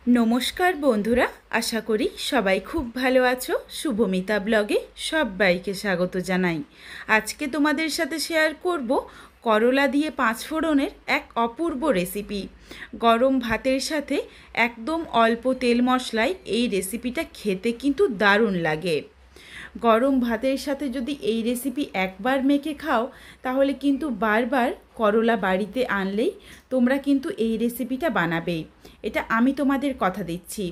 নমস্কার বন্ধুরা, আশা করি সবাই খুব ভালো আছো। শুভমিতা ব্লগে সবাইকে স্বাগত জানাই। আজকে তোমাদের সাথে শেয়ার করব করলা দিয়ে পাঁচফোড়নের এক অপূর্ব রেসিপি। গরম ভাতের সাথে একদম অল্প তেল মশলায় এই রেসিপিটা খেতে কিন্তু দারুণ লাগে। গরম ভাতের সাথে যদি এই রেসিপি একবার মেখে খাও তাহলে কিন্তু বারবার করলা বাড়িতে আনলেই তোমরা কিন্তু এই রেসিপিটা বানাবেই, এটা আমি তোমাদের কথা দিচ্ছি।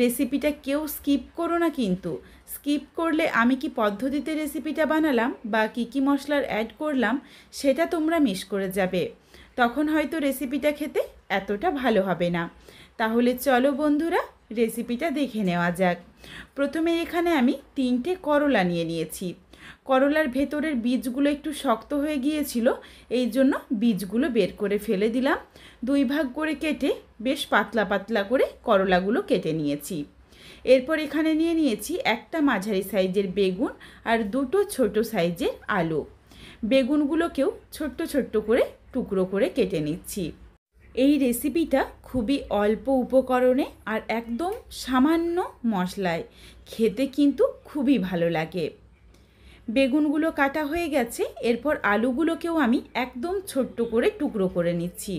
রেসিপিটা কেউ স্কিপ করো না, কিন্তু স্কিপ করলে আমি কি পদ্ধতিতে রেসিপিটা বানালাম বা কী মশলার অ্যাড করলাম সেটা তোমরা মিস করে যাবে, তখন হয়তো রেসিপিটা খেতে এতটা ভালো হবে না। তাহলে চলো বন্ধুরা, রেসিপিটা দেখে নেওয়া যাক। প্রথমে এখানে আমি 3টে করলা নিয়ে নিয়েছি। করলার ভেতরের বীজগুলো একটু শক্ত হয়ে গিয়েছিল, এই জন্য বীজগুলো বের করে ফেলে দিলাম। 2 ভাগ করে কেটে বেশ পাতলা পাতলা করে করলাগুলো কেটে নিয়েছি। এরপর এখানে নিয়ে নিয়েছি একটা মাঝারি সাইজের বেগুন আর 2টো ছোট সাইজের আলু। বেগুনগুলোকেও ছোট্ট ছোট্ট করে টুকরো করে কেটে নিচ্ছি। এই রেসিপিটা খুবই অল্প উপকরণে আর একদম সামান্য মশলায় খেতে কিন্তু খুবই ভালো লাগে। বেগুনগুলো কাটা হয়ে গেছে, এরপর আলুগুলোকেও আমি একদম ছোট্ট করে টুকরো করে নিচ্ছি।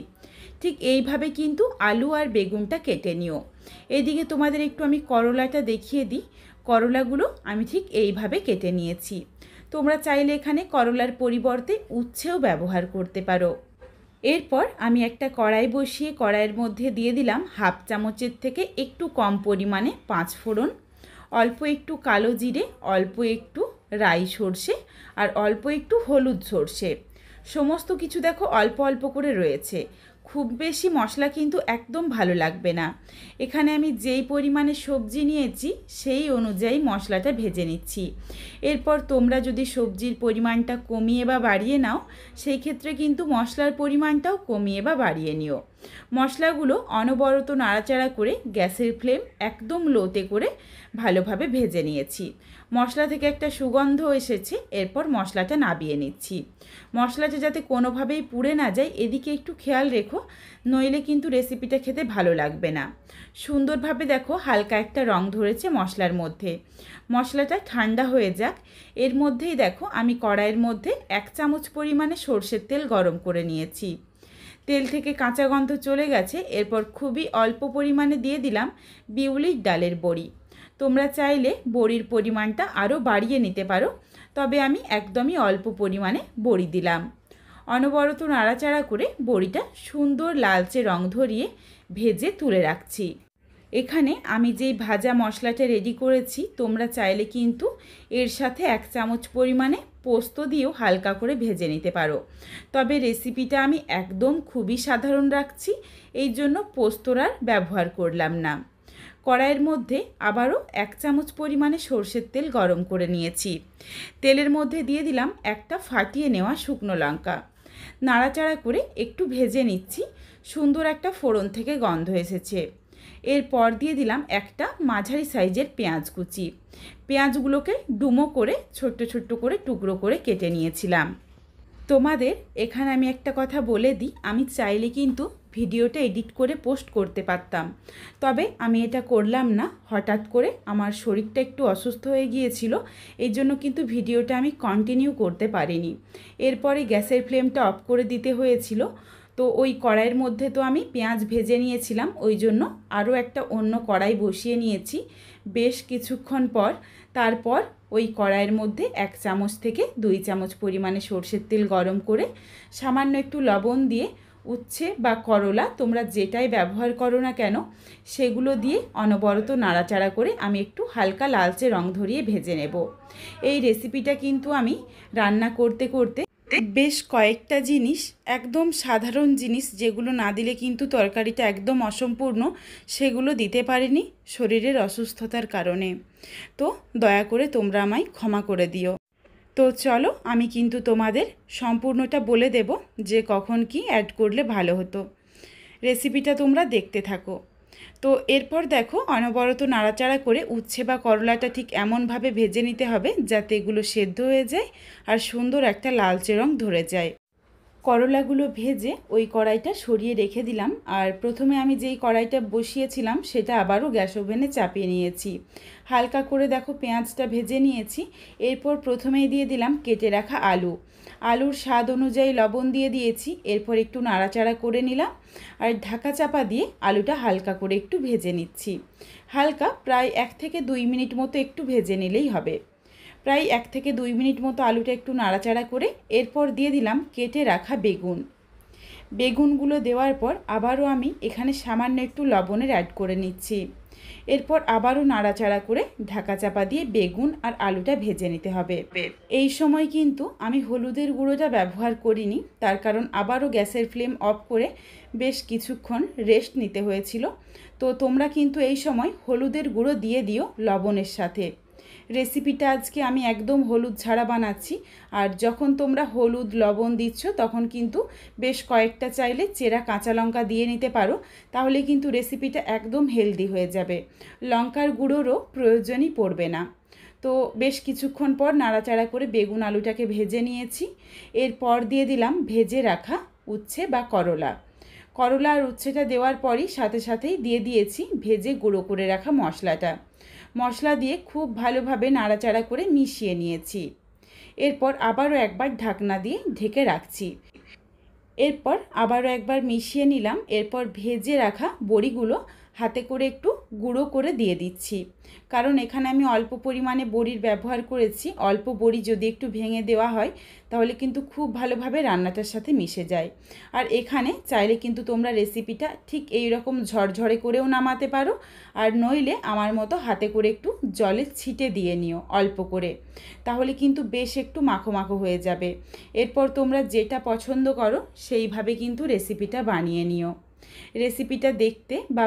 ঠিক এইভাবে কিন্তু আলু আর বেগুনটা কেটে নিও। এদিকে তোমাদের একটু আমি করলাটা দেখিয়ে দিই। করলাগুলো আমি ঠিক এইভাবে কেটে নিয়েছি। তোমরা চাইলে এখানে করলার পরিবর্তে উচ্ছেও ব্যবহার করতে পারো। এরপর আমি একটা কড়াই বসিয়ে কড়াইয়ের মধ্যে দিয়ে দিলাম হাফ চামচের থেকে একটু কম পরিমাণে পাঁচফোড়ন, অল্প একটু কালো জিরে, অল্প একটু রাই সর্ষে আর অল্প একটু হলুদ সর্ষে। সমস্ত কিছু দেখো অল্প অল্প করে রয়েছে, খুব বেশি মশলা কিন্তু একদম ভালো লাগবে না। এখানে আমি যেই পরিমাণে সবজি নিয়েছি সেই অনুযায়ী মশলাটা ভেজে নিচ্ছি। এরপর তোমরা যদি সবজির পরিমাণটা কমিয়ে বা বাড়িয়ে নাও, সেই ক্ষেত্রে কিন্তু মশলার পরিমাণটাও কমিয়ে বা বাড়িয়ে নিও। মশলাগুলো অনবরত নাড়াচাড়া করে গ্যাসের ফ্লেম একদম লোতে করে ভালোভাবে ভেজে নিয়েছি। মশলা থেকে একটা সুগন্ধ এসেছে, এরপর মশলাটা নাবিয়ে নিচ্ছি। মশলাটা যাতে কোনোভাবেই পুড়ে না যায় এদিকে একটু খেয়াল রেখো, নইলে কিন্তু রেসিপিটা খেতে ভালো লাগবে না। সুন্দরভাবে দেখো হালকা একটা রং ধরেছে মশলার মধ্যে। মশলাটা ঠান্ডা হয়ে যাক। এর মধ্যেই দেখো আমি কড়াইয়ের মধ্যে 1 চামচ পরিমাণে সর্ষের তেল গরম করে নিয়েছি। তেল থেকে কাঁচা গন্ধ চলে গেছে, এরপর খুবই অল্প পরিমাণে দিয়ে দিলাম বিউলির ডালের বড়ি। তোমরা চাইলে বড়ির পরিমাণটা আরও বাড়িয়ে নিতে পারো, তবে আমি একদমই অল্প পরিমাণে বড়ি দিলাম। অনবরত নাড়াচাড়া করে বড়িটা সুন্দর লালচে রং ধরিয়ে ভেজে তুলে রাখছি। এখানে আমি যেই ভাজা মশলাটা রেডি করেছি, তোমরা চাইলে কিন্তু এর সাথে 1 চামচ পরিমাণে পোস্ত দিয়েও হালকা করে ভেজে নিতে পারো, তবে রেসিপিটা আমি একদম খুবই সাধারণ রাখছি, এই জন্য পোস্তর আর ব্যবহার করলাম না। কড়াইয়ের মধ্যে আবারও 1 চামচ পরিমাণে সর্ষের তেল গরম করে নিয়েছি। তেলের মধ্যে দিয়ে দিলাম একটা ফাটিয়ে নেওয়া শুকনো লঙ্কা। নাড়াচাড়া করে একটু ভেজে নিচ্ছি। সুন্দর একটা ফোড়ন থেকে গন্ধ এসেছে। এরপর দিয়ে দিলাম একটা মাঝারি সাইজের পেঁয়াজ কুচি। পেঁয়াজগুলোকে ডুমো করে ছোট্ট ছোট্ট করে টুকরো করে কেটে নিয়েছিলাম। তোমাদের এখানে আমি একটা কথা বলে দিই, আমি চাইলে কিন্তু ভিডিওটা এডিট করে পোস্ট করতে পারতাম, তবে আমি এটা করলাম না। হঠাৎ করে আমার শরীরটা একটু অসুস্থ হয়ে গিয়েছিল, এই জন্য কিন্তু ভিডিওটা আমি কন্টিনিউ করতে পারিনি। এরপরে গ্যাসের ফ্লেমটা অফ করে দিতে হয়েছিল। তো ওই কড়াইয়ের মধ্যে তো আমি পেঁয়াজ ভেজে নিয়েছিলাম, ওই জন্য আরও একটা অন্য কড়াই বসিয়ে নিয়েছি বেশ কিছুক্ষণ পর। তারপর ওই কড়াইয়ের মধ্যে 1 চামচ থেকে 2 চামচ পরিমাণে সর্ষের তেল গরম করে সামান্য একটু লবণ দিয়ে উচ্ছে বা করলা তোমরা যেটাই ব্যবহার করো না কেন সেগুলো দিয়ে অনবরত নাড়াচাড়া করে আমি একটু হালকা লালচে রং ধরিয়ে ভেজে নেব। এই রেসিপিটা কিন্তু আমি রান্না করতে করতে বেশ কয়েকটা জিনিস, একদম সাধারণ জিনিস যেগুলো না দিলে কিন্তু তরকারিটা একদম অসম্পূর্ণ, সেগুলো দিতে পারিনি শরীরের অসুস্থতার কারণে। তো দয়া করে তোমরা আমায় ক্ষমা করে দিও। তো চলো আমি কিন্তু তোমাদের সম্পূর্ণটা বলে দেব যে কখন কি অ্যাড করলে ভালো হতো। রেসিপিটা তোমরা দেখতে থাকো। তো এরপর দেখো অনবরত নাড়াচাড়া করে উচ্ছে বা করলাটা ঠিক এমনভাবে ভেজে নিতে হবে যাতে এগুলো সেদ্ধ হয়ে যায় আর সুন্দর একটা লালচে রং ধরে যায়। করলাগুলো ভেজে ওই কড়াইটা সরিয়ে রেখে দিলাম। আর প্রথমে আমি যেই কড়াইটা বসিয়েছিলাম সেটা আবারও গ্যাস ওভেনে চাপিয়ে নিয়েছি। হালকা করে দেখো পেঁয়াজটা ভেজে নিয়েছি। এরপর প্রথমেই দিয়ে দিলাম কেটে রাখা আলু। আলুর স্বাদ অনুযায়ী লবণ দিয়ে দিয়েছি। এরপর একটু নাড়াচাড়া করে নিলাম আর ঢাকা চাপা দিয়ে আলুটা হালকা করে একটু ভেজে নিচ্ছি। হালকা প্রায় 1 থেকে 2 মিনিট মতো একটু ভেজে নিলেই হবে। প্রায় 1 থেকে 2 মিনিট মতো আলুটা একটু নাড়াচাড়া করে এরপর দিয়ে দিলাম কেটে রাখা বেগুন। বেগুনগুলো দেওয়ার পর আবারও আমি এখানে সামান্য একটু লবণের অ্যাড করে নিচ্ছি। এরপর আবারও নাড়াচাড়া করে ঢাকা চাপা দিয়ে বেগুন আর আলুটা ভেজে নিতে হবে। এই সময় কিন্তু আমি হলুদের গুঁড়োটা ব্যবহার করিনি, তার কারণ আবারও গ্যাসের ফ্লেম অফ করে বেশ কিছুক্ষণ রেস্ট নিতে হয়েছিল। তো তোমরা কিন্তু এই সময় হলুদের গুঁড়ো দিয়ে দিও লবণের সাথে। রেসিপিটা আজকে আমি একদম হলুদ ছাড়া বানাচ্ছি। আর যখন তোমরা হলুদ লবণ দিচ্ছ তখন কিন্তু বেশ কয়েকটা চাইলে চেরা কাঁচা লঙ্কা দিয়ে নিতে পারো, তাহলে কিন্তু রেসিপিটা একদম হেলদি হয়ে যাবে। লঙ্কার গুঁড়োরও প্রয়োজনই পড়বে না। তো বেশ কিছুক্ষণ পর নাড়াচাড়া করে বেগুন আলুটাকে ভেজে নিয়েছি। এরপর দিয়ে দিলাম ভেজে রাখা উচ্ছে বা করলা। করলা আর উচ্ছেটা দেওয়ার পরই সাথে সাথেই দিয়ে দিয়েছি ভেজে গুঁড়ো করে রাখা মশলাটা। মশলা দিয়ে খুব ভালোভাবে নাড়াচাড়া করে মিশিয়ে নিয়েছি। এরপর আবারও একবার ঢাকনা দিয়ে ঢেকে রাখছি। এরপর আবারও একবার মিশিয়ে নিলাম। এরপর ভেজে রাখা বড়িগুলো হাতে করে একটু গুঁড়ো করে দিয়ে দিচ্ছি, কারণ এখানে আমি অল্প পরিমাণে বড়ির ব্যবহার করেছি। অল্প বড়ি যদি একটু ভেঙে দেওয়া হয় তাহলে কিন্তু খুব ভালোভাবে রান্নাটার সাথে মিশে যায়। আর এখানে চাইলে কিন্তু তোমরা রেসিপিটা ঠিক এই রকম ঝরঝরে করেও নামাতে পারো, আর নইলে আমার মতো হাতে করে একটু জলে ছিটে দিয়ে নিও অল্প করে, তাহলে কিন্তু বেশ একটু মাখো মাখো হয়ে যাবে। এরপর তোমরা যেটা পছন্দ করো সেইভাবে কিন্তু রেসিপিটা বানিয়ে নিও। রেসিপিটা দেখতে বা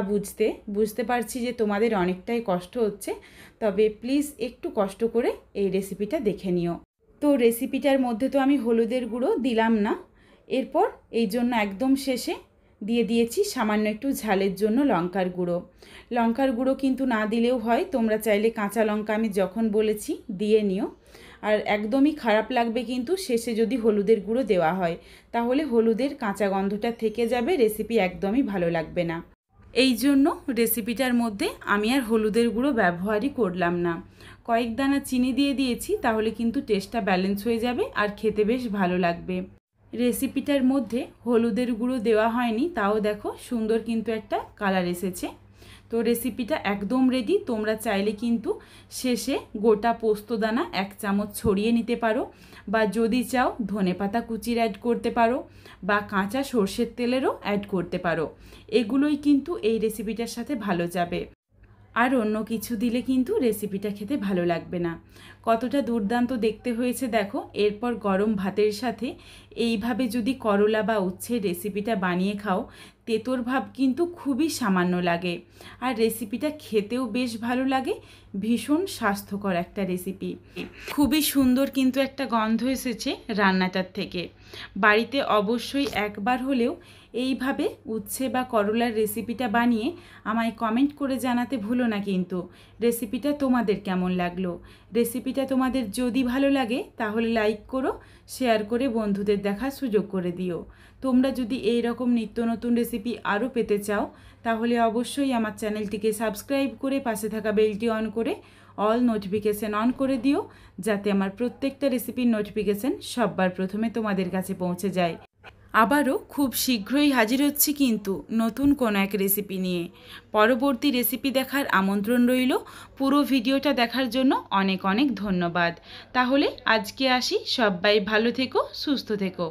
বুঝতে পারছি যে তোমাদের অনেকটাই কষ্ট হচ্ছে, তবে প্লিজ একটু কষ্ট করে এই রেসিপিটা দেখে নিও। তো রেসিপিটার মধ্যে তো আমি হলুদের গুঁড়ো দিলাম না, এরপর এই জন্য একদম শেষে দিয়ে দিয়েছি সামান্য একটু ঝালের জন্য লঙ্কার গুঁড়ো। লঙ্কার গুঁড়ো কিন্তু না দিলেও হয়, তোমরা চাইলে কাঁচা লঙ্কা আমি যখন বলেছি দিয়ে নিও। আর একদমই খারাপ লাগবে কিন্তু শেষে যদি হলুদের গুঁড়ো দেওয়া হয়, তাহলে হলুদের কাঁচা গন্ধটা থেকে যাবে, রেসিপি একদমই ভালো লাগবে না। এই জন্য রেসিপিটার মধ্যে আমি আর হলুদের গুঁড়ো ব্যবহারই করলাম না। কয়েক দানা চিনি দিয়ে দিয়েছি, তাহলে কিন্তু টেস্টটা ব্যালেন্স হয়ে যাবে আর খেতে বেশ ভালো লাগবে। রেসিপিটার মধ্যে হলুদের গুঁড়ো দেওয়া হয়নি, তাও দেখো সুন্দর কিন্তু একটা কালার এসেছে। তো রেসিপিটা একদম রেডি। তোমরা চাইলে কিন্তু শেষে গোটা পোস্তদানা 1 চামচ ছড়িয়ে নিতে পারো, বা যদি চাও ধনেপাতা কুচির অ্যাড করতে পারো, বা কাঁচা সর্ষের তেলেরও অ্যাড করতে পারো। এগুলোই কিন্তু এই রেসিপিটার সাথে ভালো যাবে। আর অন্য কিছু দিলে কিন্তু রেসিপিটা খেতে ভালো লাগবে না। কতটা দুর্দান্ত দেখতে হয়েছে দেখো। এরপর গরম ভাতের সাথে এইভাবে যদি করলা বা উচ্ছের রেসিপিটা বানিয়ে খাও, তেতোর ভাব কিন্তু খুবই সামান্য লাগে, আর রেসিপিটা খেতেও বেশ ভালো লাগে। ভীষণ স্বাস্থ্যকর একটা রেসিপি। খুবই সুন্দর কিন্তু একটা গন্ধ এসেছে রান্নাটার থেকে। বাড়িতে অবশ্যই একবার হলেও এইভাবে উচ্ছে বা করলার রেসিপিটা বানিয়ে আমায় কমেন্ট করে জানাতে ভুলো না কিন্তু রেসিপিটা তোমাদের কেমন লাগলো। রেসিপিটা তোমাদের যদি ভালো লাগে তাহলে লাইক করো, শেয়ার করে বন্ধুদের দেখার সুযোগ করে দিও। তোমরা যদি এই রকম নিত্য নতুন রেসিপি আরও পেতে চাও তাহলে অবশ্যই আমার চ্যানেলটিকে সাবস্ক্রাইব করে পাশে থাকা বেলটি অন করে অল নোটিফিকেশান অন করে দিও, যাতে আমার প্রত্যেকটা রেসিপির নোটিফিকেশান সবার প্রথমে তোমাদের কাছে পৌঁছে যায়। আবারও খুব শীঘ্রই হাজির হচ্ছি কিন্তু নতুন কোনো এক রেসিপি নিয়ে। পরবর্তী রেসিপি দেখার আমন্ত্রণ রইল। পুরো ভিডিওটা দেখার জন্য অনেক অনেক ধন্যবাদ। তাহলে আজকে আসি, সবাই ভালো থেকো, সুস্থ থেকো।